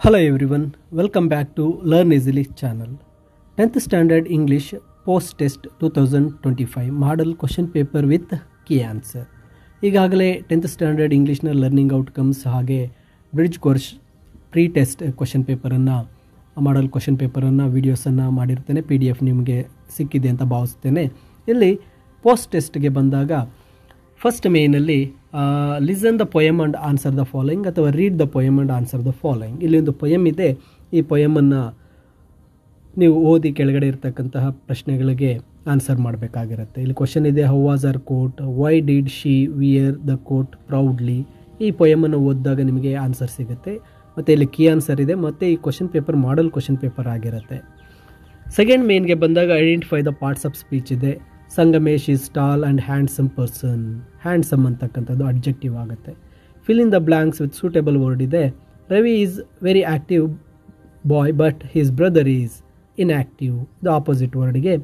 Hello everyone, welcome back to Learn Easily channel. 10th Standard English Post Test 2025 Model Question Paper with Key Answer. ಈಗಾಗಲೇ 10th Standard Englishನ learning outcomes ಹಾಗೆ bridge course pre test question ಪೇಪರನ್ನು model question ಪೇಪರನ್ನು ವೀಡಿಯೋಸನ್ನು ಮಾಡಿರ್ತೇನೆ. PDF ನಿಮಗೆ ಸಿಕ್ಕಿದೆ ಅಂತ ಭಾವಿಸ್ತೇನೆ. ಇಲ್ಲಿ ಪೋಸ್ಟ್ ಟೆಸ್ಟ್ಗೆ ಬಂದಾಗ ಫಸ್ಟ್ ಮೇನಲ್ಲಿ listen the poem and answer the following ಅಥವಾ read the poem and answer the following. ಇಲ್ಲಿ ಒಂದು ಪೊಯಮ್ ಇದೆ. ಈ ಪೊಯಮನ್ನು ನೀವು ಓದಿ ಕೆಳಗಡೆ ಇರತಕ್ಕಂತಹ ಪ್ರಶ್ನೆಗಳಿಗೆ ಆನ್ಸರ್ ಮಾಡಬೇಕಾಗಿರುತ್ತೆ. ಇಲ್ಲಿ ಕ್ವಶನ್ ಇದೆ, how was her coat, why did she wear the coat proudly. ಈ ಪೊಯಮನ್ನು ಓದಿದಾಗ ನಿಮಗೆ ಆನ್ಸರ್ ಸಿಗುತ್ತೆ. ಮತ್ತು ಇಲ್ಲಿ ಕೀ ಆನ್ಸರ್ ಇದೆ. ಮತ್ತು ಈ question paper model question paper ಆಗಿರುತ್ತೆ. ಸೆಕೆಂಡ್ ಮೇನ್ಗೆ ಬಂದಾಗ identify the parts of speech ಇದೆ. Sangamesh is tall and handsome person. Handsome ಅಂತಕ್ಕಂಥದ್ದು ಅಡ್ಜೆಕ್ಟಿವ್ ಆಗುತ್ತೆ. Fill in the blanks with suitable word ಇದೆ. Ravi is very active boy but his brother is inactive. The opposite ವರ್ಡ್ಗೆ.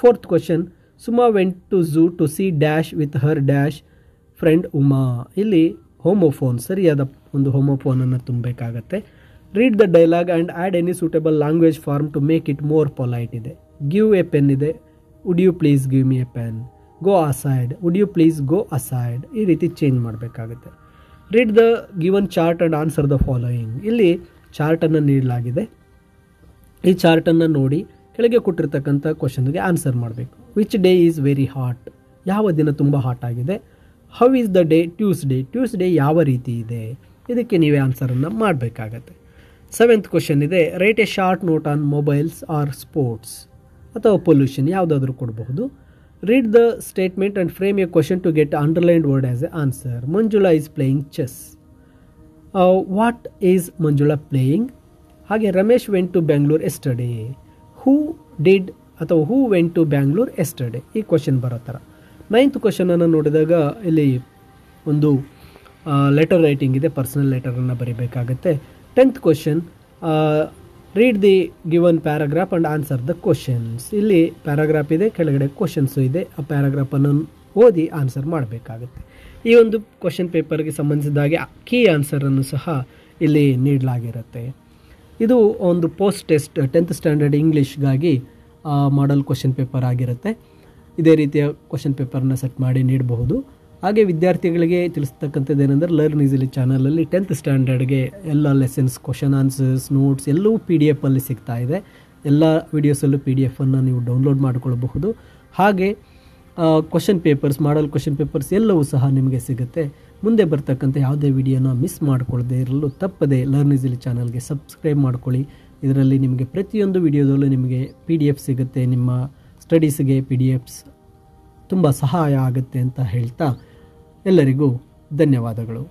Fourth question, Suma went to zoo to see dash with her dash friend Uma. ಇಲ್ಲಿ homophone, ಸರಿಯಾದ ಒಂದು ಹೋಮೋಫೋನನ್ನು ತುಂಬಬೇಕಾಗತ್ತೆ. Read the dialogue and add any suitable language form to make it more polite ಇದೆ. Give a pen ಇದೆ. Would you please give me a pen. Go aside, would you please go aside. ಈ ರೀತಿ change ಮಾಡಬೇಕಾಗುತ್ತೆ. Read the given chart and answer the following. ಇಲ್ಲಿ ಚಾರ್ಟನ್ನು ನೀಡಲಾಗಿದೆ. ಈ ಚಾರ್ಟನ್ನು ನೋಡಿ ಕೆಳಗೆ ಕೊಟ್ಟಿರ್ತಕ್ಕಂಥ ಕ್ವಶನ್ಗೆ ಆನ್ಸರ್ ಮಾಡಬೇಕು. Which day is very hot. ಯಾವ ದಿನ ತುಂಬ ಹಾಟ್ ಆಗಿದೆ. How is the day Tuesday. Tuesday ಯಾವ ರೀತಿ ಇದೆ. ಇದಕ್ಕೆ ನೀವೇ ಆನ್ಸರನ್ನು ಮಾಡಬೇಕಾಗತ್ತೆ. ಸೆವೆಂತ್ ಕ್ವಶನ್ ಇದೆ, write a short note on mobiles or sports ಅಥವಾ ಪೊಲ್ಯೂಷನ್, ಯಾವುದಾದ್ರೂ ಕೊಡಬಹುದು. Read the statement and frame a question to get underlined word as a answer. Manjula is playing chess. What is Manjula playing. ಹಾಗೆ Ramesh went to Bangalore yesterday. Who did ಅಥವಾ who went to Bangalore yesterday. ಈ question ಬರೋ ಥರ. Ninth ಕ್ವಶನನ್ನು ನೋಡಿದಾಗ ಇಲ್ಲಿ ಒಂದು letter writing ಇದೆ. ಪರ್ಸನಲ್ ಲೆಟರನ್ನು ಬರೀಬೇಕಾಗತ್ತೆ. 10th question, read the given paragraph and answer the questions. ಇಲ್ಲಿ ಪ್ಯಾರಾಗ್ರಾಫ್ ಇದೆ, ಕೆಳಗಡೆ ಕ್ವಶನ್ಸು ಇದೆ. ಆ ಪ್ಯಾರಾಗ್ರಾಫನ್ನು ಓದಿ ಆನ್ಸರ್ ಮಾಡಬೇಕಾಗುತ್ತೆ. ಈ ಒಂದು ಕ್ವಶನ್ ಪೇಪರ್ಗೆ ಸಂಬಂಧಿಸಿದ ಹಾಗೆ ಕೀ ಆನ್ಸರನ್ನು ಸಹ ಇಲ್ಲಿ ನೀಡಲಾಗಿರುತ್ತೆ. ಇದು ಒಂದು ಪೋಸ್ಟ್ ಟೆಸ್ಟ್ 10th ಸ್ಟ್ಯಾಂಡರ್ಡ್ ಇಂಗ್ಲೀಷ್ಗಾಗಿ ಮಾಡಲ್ ಕ್ವಶನ್ ಪೇಪರ್ ಆಗಿರುತ್ತೆ. ಇದೇ ರೀತಿಯ ಕ್ವಶನ್ ಪೇಪರ್ನ ಸೆಟ್ ಮಾಡಿ ನೀಡಬಹುದು. ಹಾಗೆ ವಿದ್ಯಾರ್ಥಿಗಳಿಗೆ ತಿಳಿಸ್ತಕ್ಕಂಥದ್ದು ಏನಂದರೆ, ಲರ್ನ್ ಈಸಿಲಿ ಚಾನಲಲ್ಲಿ 10th ಸ್ಟ್ಯಾಂಡರ್ಡ್ಗೆ ಎಲ್ಲ ಲೆಸನ್ಸ್, ಕ್ವಶನ್ ಆನ್ಸರ್ಸ್, ನೋಟ್ಸ್ ಎಲ್ಲವೂ PDF ಅಲ್ಲಿ ಸಿಗ್ತಾ ಇದೆ. ಎಲ್ಲ ವಿಡಿಯೋಸಲ್ಲೂ PDF ಅನ್ನು ನೀವು ಡೌನ್ಲೋಡ್ ಮಾಡಿಕೊಳ್ಳಬಹುದು. ಹಾಗೆ question papers, model question papers ಎಲ್ಲವೂ ಸಹ ನಿಮಗೆ ಸಿಗುತ್ತೆ. ಮುಂದೆ ಬರ್ತಕ್ಕಂಥ ಯಾವುದೇ ವಿಡಿಯೋನ ಮಿಸ್ ಮಾಡಿಕೊಳ್ಳದೆ ಇರಲು ತಪ್ಪದೆ ಲರ್ನ್ ಈಸಿಲಿ ಚಾನಲ್ಗೆ ಸಬ್ಸ್ಕ್ರೈಬ್ ಮಾಡ್ಕೊಳ್ಳಿ. ಇದರಲ್ಲಿ ನಿಮಗೆ ಪ್ರತಿಯೊಂದು ವಿಡಿಯೋದಲ್ಲೂ ನಿಮಗೆ PDF ಸಿಗುತ್ತೆ. ನಿಮ್ಮ ಸ್ಟಡೀಸ್ಗೆ PDFs ತುಂಬ ಸಹಾಯ ಆಗುತ್ತೆ ಅಂತ ಹೇಳ್ತಾ ಎಲ್ಲರಿಗೂ ಧನ್ಯವಾದಗಳು.